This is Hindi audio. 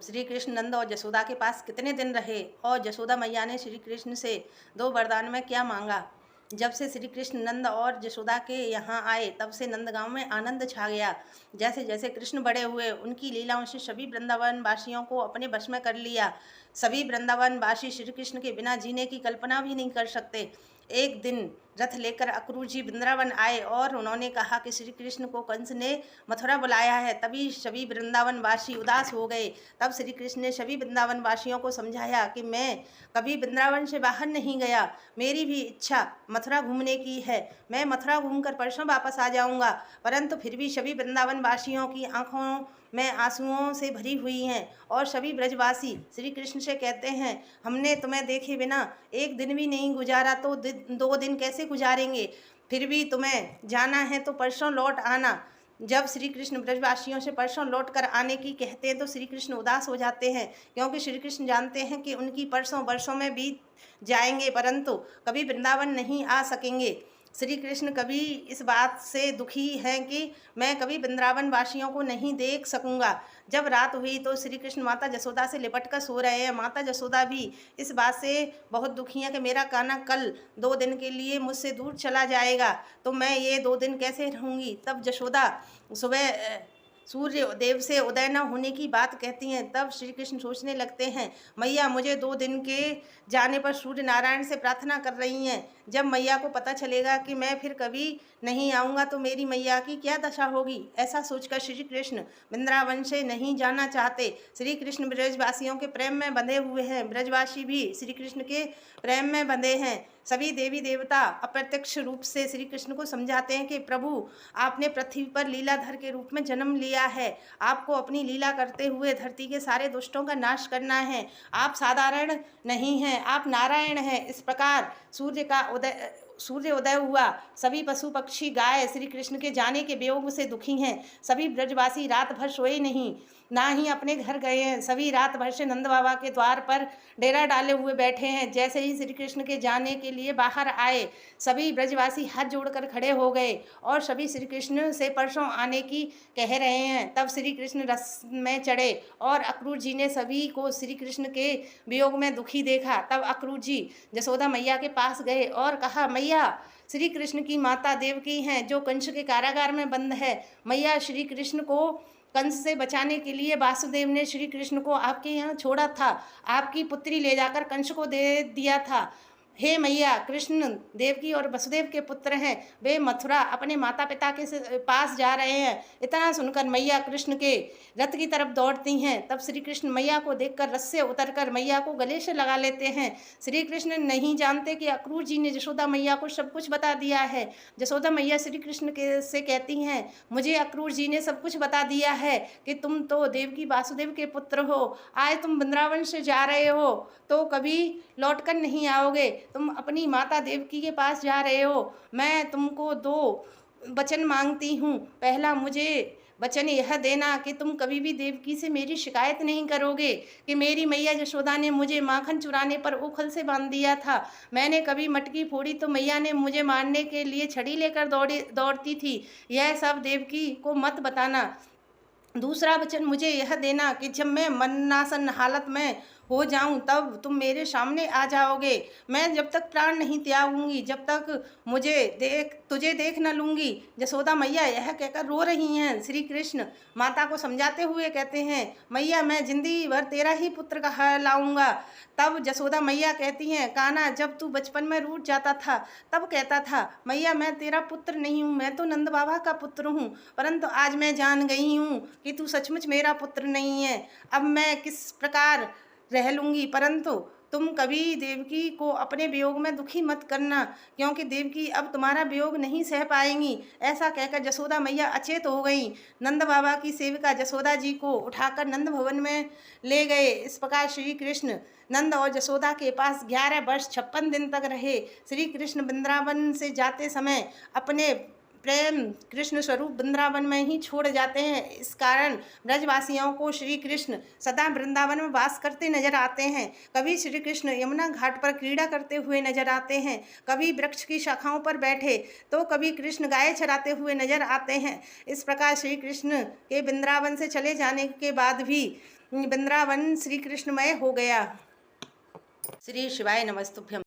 श्री कृष्ण नंद और जसोदा के पास कितने दिन रहे और जसोदा मैया ने श्री कृष्ण से 2 वरदान में क्या मांगा। जब से श्री कृष्ण नंद और जसोदा के यहाँ आए तब से नंदगांव में आनंद छा गया। जैसे जैसे कृष्ण बड़े हुए उनकी लीलाओं से सभी वृंदावन वासियों को अपने वश में कर लिया। सभी वृंदावन वासी श्री कृष्ण के बिना जीने की कल्पना भी नहीं कर सकते। एक दिन रथ लेकर अक्रूर जी वृंदावन आए और उन्होंने कहा कि श्री कृष्ण को कंस ने मथुरा बुलाया है। तभी सभी वृंदावन वासी उदास हो गए। तब श्री कृष्ण ने सभी वृंदावन वासियों को समझाया कि मैं कभी वृंदावन से बाहर नहीं गया, मेरी भी इच्छा मथुरा घूमने की है। मैं मथुरा घूमकर परसों वापस आ जाऊंगा। परंतु फिर भी सभी वृंदावन वासियों की आंखों में आंसुओं से भरी हुई हैं और सभी ब्रजवासी श्री कृष्ण से कहते हैं, हमने तुम्हें देखे बिना एक दिन भी नहीं गुजारा तो 2 दिन कैसे गुजारेंगे। फिर भी तुम्हें जाना है तो परसों लौट आना। जब श्री कृष्ण ब्रजवासियों से परसों लौट कर आने की कहते हैं तो श्री कृष्ण उदास हो जाते हैं, क्योंकि श्री कृष्ण जानते हैं कि उनकी परसों वर्षों में बीत जाएंगे परंतु कभी वृंदावन नहीं आ सकेंगे। श्री कृष्ण कभी इस बात से दुखी हैं कि मैं कभी वृंदावन वासियों को नहीं देख सकूंगा। जब रात हुई तो श्री कृष्ण माता जसोदा से लिपट कर सो रहे हैं। माता जसोदा भी इस बात से बहुत दुखी है कि मेरा कान्हा कल 2 दिन के लिए मुझसे दूर चला जाएगा तो मैं ये 2 दिन कैसे रहूँगी। तब जसोदा सुबह सूर्य देव से उदय न होने की बात कहती हैं। तब श्री कृष्ण सोचने लगते हैं, मैया मुझे 2 दिन के जाने पर सूर्य नारायण से प्रार्थना कर रही हैं। जब मैया को पता चलेगा कि मैं फिर कभी नहीं आऊँगा तो मेरी मैया की क्या दशा होगी। ऐसा सोचकर श्री कृष्ण वृंदावन से नहीं जाना चाहते। श्री कृष्ण ब्रजवासियों के प्रेम में बंधे हुए हैं, ब्रजवासी भी श्री कृष्ण के प्रेम में बंधे हैं। सभी देवी देवता अप्रत्यक्ष रूप से श्री कृष्ण को समझाते हैं कि प्रभु आपने पृथ्वी पर लीलाधर के रूप में जन्म लिया है। आपको अपनी लीला करते हुए धरती के सारे दुष्टों का नाश करना है। आप साधारण नहीं हैं, आप नारायण हैं। इस प्रकार सूर्य उदय हुआ। सभी पशु पक्षी गाय श्री कृष्ण के जाने के वियोग से दुखी हैं। सभी ब्रजवासी रात भर सोए नहीं, ना ही अपने घर गए हैं। सभी रात भर से नंद बाबा के द्वार पर डेरा डाले हुए बैठे हैं। जैसे ही श्री कृष्ण के जाने के लिए बाहर आए सभी ब्रजवासी हाथ जोड़कर खड़े हो गए और सभी श्री कृष्ण से परसों आने की कह रहे हैं। तब श्री कृष्ण रथ में चढ़े और अक्रूर जी ने सभी को श्री कृष्ण के वियोग में दुखी देखा। तब अक्रूर जी जसोदा मैया के पास गए और कहा, मैया श्री कृष्ण की माता देवकी हैं जो कंस के कारागार में बंद है। मैया श्री कृष्ण को कंस से बचाने के लिए वासुदेव ने श्री कृष्ण को आपके यहाँ छोड़ा था। आपकी पुत्री ले जाकर कंस को दे दिया था। हे मैया, कृष्ण देवकी और वसुदेव के पुत्र हैं। वे मथुरा अपने माता पिता के पास जा रहे हैं। इतना सुनकर मैया कृष्ण के रथ की तरफ दौड़ती हैं। तब श्री कृष्ण मैया को देखकर रथ से उतरकर मैया को गले से लगा लेते हैं। श्री कृष्ण नहीं जानते कि अक्रूर जी ने जसोदा मैया को सब कुछ बता दिया है। जसोदा मैया श्री कृष्ण के से कहती हैं, मुझे अक्रूर जी ने सब कुछ बता दिया है कि तुम तो देवकी वासुदेव के पुत्र हो। आज तुम वृंदावन से जा रहे हो तो कभी लौट कर नहीं आओगे। तुम अपनी माता देवकी के पास जा रहे हो। मैं तुमको 2 वचन मांगती हूँ। पहला मुझे वचन यह देना कि तुम कभी भी देवकी से मेरी शिकायत नहीं करोगे कि मेरी मैया जशोदा ने मुझे माखन चुराने पर उखल से बांध दिया था। मैंने कभी मटकी फोड़ी तो मैया ने मुझे मारने के लिए छड़ी लेकर दौड़ती थी। यह सब देवकी को मत बताना। दूसरा वचन मुझे यह देना कि जब मैं मरणासन हालत में हो जाऊं तब तुम मेरे सामने आ जाओगे। मैं जब तक प्राण नहीं त्यागूंगी जब तक तुझे देख न लूंगी। जसोदा मैया यह कहकर रो रही हैं। श्री कृष्ण माता को समझाते हुए कहते हैं, मैया मैं जिंदगी भर तेरा ही पुत्र कहलाऊंगा। तब जसोदा मैया कहती हैं, कान्हा जब तू बचपन में रूठ जाता था तब कहता था, मैया मैं तेरा पुत्र नहीं हूँ, मैं तो नंद बाबा का पुत्र हूँ। परंतु आज मैं जान गई हूँ कि तू सचमुच मेरा पुत्र नहीं है। अब मैं किस प्रकार रह लूँगी, परंतु तुम कभी देवकी को अपने वियोग में दुखी मत करना, क्योंकि देवकी अब तुम्हारा वियोग नहीं सह पाएंगी। ऐसा कहकर जसोदा मैया अचेत हो गई। नंद बाबा की सेविका जसोदा जी को उठाकर नंद भवन में ले गए। इस प्रकार श्री कृष्ण नंद और जसोदा के पास 11 वर्ष 56 दिन तक रहे। श्री कृष्ण वृंदावन से जाते समय अपने प्रेम कृष्ण स्वरूप वृंदावन में ही छोड़ जाते हैं। इस कारण ब्रजवासियों को श्री कृष्ण सदा वृंदावन में वास करते नजर आते हैं। कभी श्री कृष्ण यमुना घाट पर क्रीड़ा करते हुए नजर आते हैं, कभी वृक्ष की शाखाओं पर बैठे तो कभी कृष्ण गाय चराते हुए नजर आते हैं। इस प्रकार श्री कृष्ण के वृंदावन से चले जाने के बाद भी वृंदावन श्री कृष्णमय हो गया। श्री शिवाय नमस्तुभ्यम।